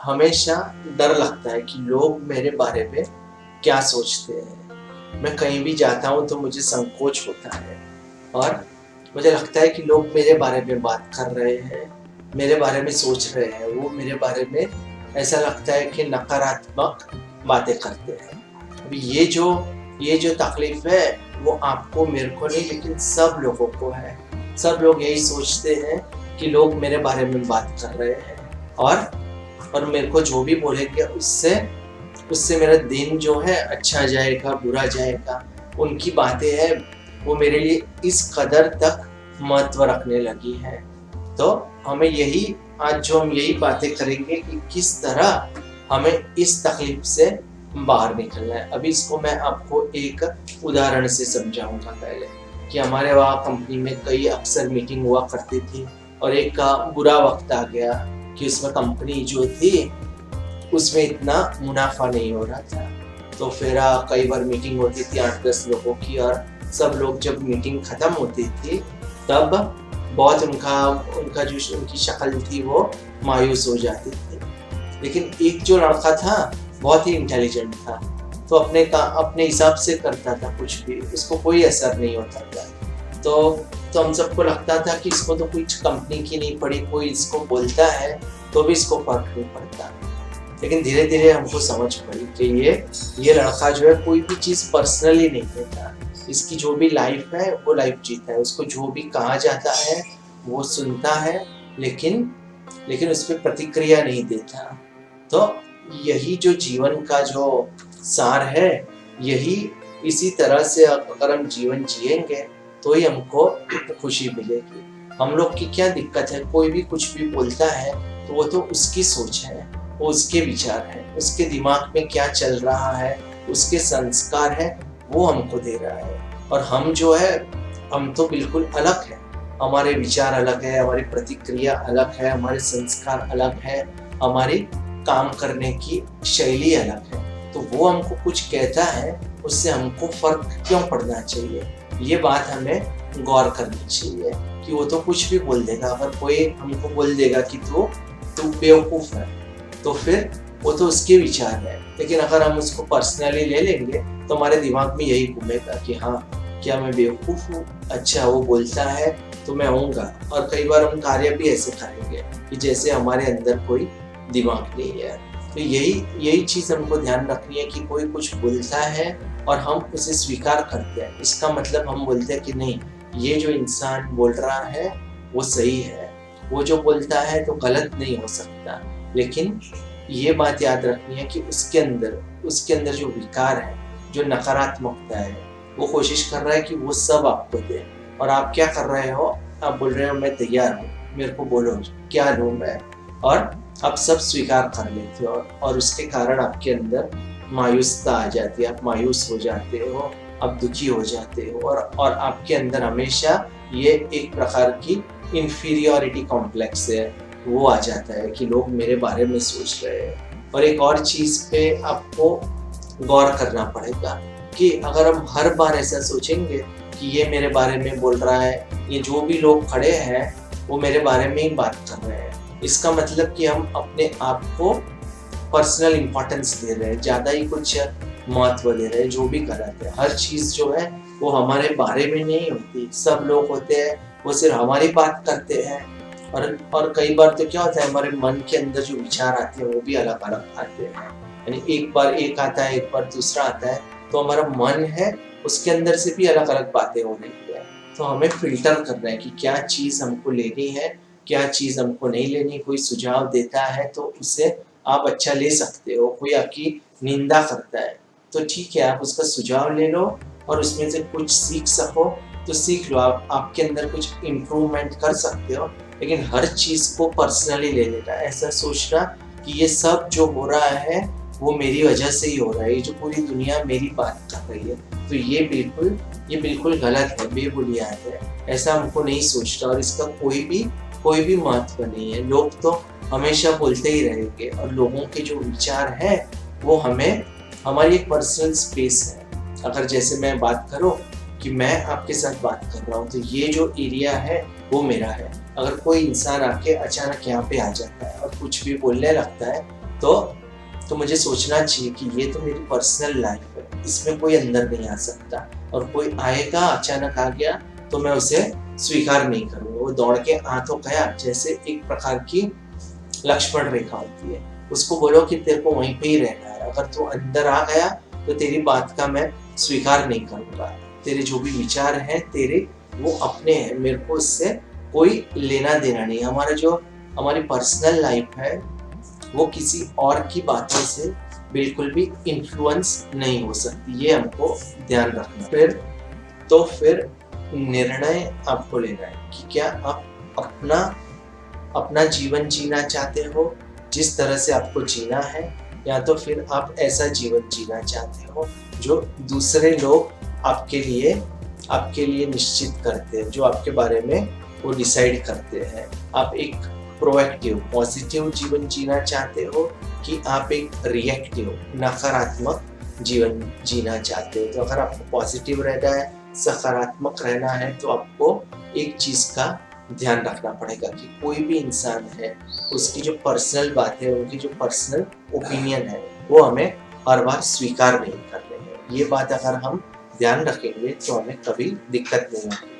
हमेशा डर लगता है कि लोग मेरे बारे में क्या सोचते हैं। मैं कहीं भी जाता हूँ तो मुझे संकोच होता है और मुझे लगता है कि लोग मेरे बारे में बात कर रहे हैं, मेरे बारे में सोच रहे हैं। वो मेरे बारे में ऐसा लगता है कि नकारात्मक बातें करते हैं। अभी ये जो तकलीफ है वो आपको, मेरे को नहीं, लेकिन सब लोगों को है। सब लोग यही सोचते हैं कि लोग मेरे बारे में बात कर रहे हैं और मेरे को जो भी बोलेंगे उससे उससे मेरा दिन जो है अच्छा जाएगा, बुरा जाएगा। उनकी बातें हैं वो मेरे लिए इस कदर तक महत्व रखने लगी है। तो हमें यही आज जो हम यही बातें करेंगे कि किस तरह हमें इस तकलीफ से बाहर निकलना है। अभी इसको मैं आपको एक उदाहरण से समझाऊंगा पहले कि हमारे वहाँ कंपनी में कई अक्सर मीटिंग हुआ करती थी और एक का बुरा वक्त आ गया कि उसमें कंपनी जो थी उसमें इतना मुनाफा नहीं हो रहा था। तो फिर कई बार मीटिंग होती थी 8-10 लोगों की और सब लोग जब मीटिंग खत्म होती थी तब बहुत उनकी शक्ल थी वो मायूस हो जाती थी। लेकिन एक जो लड़का था बहुत ही इंटेलिजेंट था, तो अपने हिसाब से करता था, कुछ भी उसको कोई असर नहीं होता था। तो हम सबको लगता था कि इसको तो कुछ कंपनी की नहीं पड़ी, कोई इसको बोलता है तो भी इसको फर्क नहीं पड़ता। लेकिन धीरे धीरे हमको समझ पड़ी कि ये लड़का जो है कोई भी चीज़ पर्सनली नहीं लेता। इसकी जो भी लाइफ है वो लाइफ जीता है, उसको जो भी कहा जाता है वो सुनता है, लेकिन उस पर प्रतिक्रिया नहीं देता। तो यही जो जीवन का जो सार है, यही इसी तरह से अगर हम जीवन जिएंगे तो ही हमको खुशी मिलेगी। हम लोग की क्या दिक्कत है, कोई भी कुछ भी बोलता है तो वो तो उसकी सोच है, वो उसके विचार है, उसके दिमाग में क्या चल रहा है, उसके संस्कार है, वो हमको दे रहा है। और हम जो है, हम तो बिल्कुल अलग है। हमारे विचार अलग है, हमारी प्रतिक्रिया अलग है, हमारे संस्कार अलग है, हमारी काम करने की शैली अलग है। तो वो हमको कुछ कहता है, उससे हमको फर्क क्यों पड़ना चाहिए? ये बात हमें गौर करनी चाहिए कि वो तो कुछ भी बोल देगा। अगर कोई हमको बोल देगा कि तू बेवकूफ़ है, तो फिर वो तो उसके विचार है। लेकिन अगर हम उसको पर्सनली ले लेंगे तो हमारे दिमाग में यही घूमेगा कि हाँ, क्या मैं बेवकूफ़ हूँ? अच्छा, वो बोलता है तो मैं होऊंगा। और कई बार हम कार्य भी ऐसे करेंगे कि जैसे हमारे अंदर कोई दिमाग नहीं है। तो यही चीज़ हमको ध्यान रखनी है कि कोई कुछ बोलता है और हम उसे स्वीकार करते हैं, इसका मतलब हम बोलते हैं कि नहीं, ये जो इंसान बोल रहा है वो सही है, वो जो बोलता है तो गलत नहीं हो सकता। लेकिन ये बात याद रखनी है कि उसके अंदर जो विकार है, जो नकारात्मकता है, वो कोशिश कर रहा है कि वो सब आपको दे। और आप क्या कर रहे हो? आप बोल रहे हो मैं तैयार हूँ, मेरे को बोलो क्या लूँ मैं। और आप सब स्वीकार कर लेते हो और उसके कारण आपके अंदर मायूसता आ जाती है, आप मायूस हो जाते हो, आप दुखी हो जाते हो और आपके अंदर हमेशा ये एक प्रकार की इंफीरियॉरिटी कॉम्प्लेक्स है, वो आ जाता है कि लोग मेरे बारे में सोच रहे हैं। और एक और चीज़ पे आपको गौर करना पड़ेगा कि अगर हम हर बार ऐसा सोचेंगे कि ये मेरे बारे में बोल रहा है, ये जो भी लोग खड़े हैं वो मेरे बारे में ही बात कर रहे हैं, इसका मतलब कि हम अपने आप को पर्सनल इम्पोर्टेंस दे रहे हैं, ज़्यादा ही कुछ महत्व दे रहे हैं। जो भी कराते हैं, हर चीज़ जो है वो हमारे बारे में नहीं होती। सब लोग होते हैं वो सिर्फ हमारी बात करते हैं और कई बार तो क्या होता है, हमारे मन के अंदर जो विचार आते हैं वो भी अलग अलग आते हैं। यानी एक बार एक आता है, एक बार दूसरा आता है, तो हमारा मन है उसके अंदर से भी अलग अलग बातें हो रही है। तो हमें फिल्टर करना है कि क्या चीज़ हमको लेनी है, क्या चीज़ हमको नहीं लेनी। कोई सुझाव देता है तो उसे आप अच्छा ले सकते हो, कोई आपकी निंदा करता है तो ठीक है, आप उसका सुझाव ले लो और उसमें से कुछ सीख सको तो सीख लो। आप आपके अंदर कुछ इम्प्रूवमेंट कर सकते हो। लेकिन हर चीज़ को पर्सनली ले लेना, ऐसा सोचना कि ये सब जो हो रहा है वो मेरी वजह से ही हो रहा है, ये जो पूरी दुनिया मेरी बात कर रही है, तो ये बिल्कुल गलत है, बेबुनियाद है। ऐसा हमको नहीं सोचना और इसका कोई भी महत्व नहीं है। लोग तो हमेशा बोलते ही रहेंगे और लोगों के जो विचार हैं वो हमारी एक पर्सनल स्पेस है। अगर जैसे मैं बात करूं कि मैं आपके साथ बात कर रहा हूं तो ये जो एरिया है वो मेरा है। अगर कोई इंसान आके अचानक यहाँ पे आ जाता है और कुछ भी बोलने लगता है तो मुझे सोचना चाहिए कि ये तो मेरी पर्सनल लाइफ है, इसमें कोई अंदर नहीं आ सकता, और कोई आएगा अचानक आ गया तो मैं उसे स्वीकार नहीं करूंगा। वो दौड़ के आ तो गया, जैसे एक प्रकार की लक्ष्मण रेखा होती है, उसको बोलो कि तेरे को वहीं पे ही रहना है। अगर तू अंदर आ गया तो तेरी बात का मैं स्वीकार नहीं करूंगा। तेरे जो भी विचार हैं तेरे वो अपने हैं, मेरे को उससे कोई लेना देना नहीं। हमारी पर्सनल लाइफ है वो किसी और की बातों से बिल्कुल भी इन्फ्लुएंस नहीं हो सकती, ये हमको ध्यान रखना। फिर निर्णय आपको लेना है कि क्या आप अपना जीवन जीना चाहते हो जिस तरह से आपको जीना है, या तो फिर आप ऐसा जीवन जीना चाहते हो जो दूसरे लोग आपके लिए निश्चित करते हैं, जो आपके बारे में वो डिसाइड करते हैं। आप एक प्रोएक्टिव पॉजिटिव जीवन जीना चाहते हो कि आप एक रिएक्टिव नकारात्मक जीवन जीना चाहते हो। तो अगर आपको पॉजिटिव रहना है, सकारात्मक रहना है, तो आपको एक चीज का ध्यान रखना पड़ेगा कि कोई भी इंसान है उसकी जो पर्सनल बात है, उनकी जो पर्सनल ओपिनियन है, वो हमें हर बार स्वीकार नहीं करने हैं। ये बात अगर हम ध्यान रखेंगे तो हमें कभी दिक्कत नहीं होगी।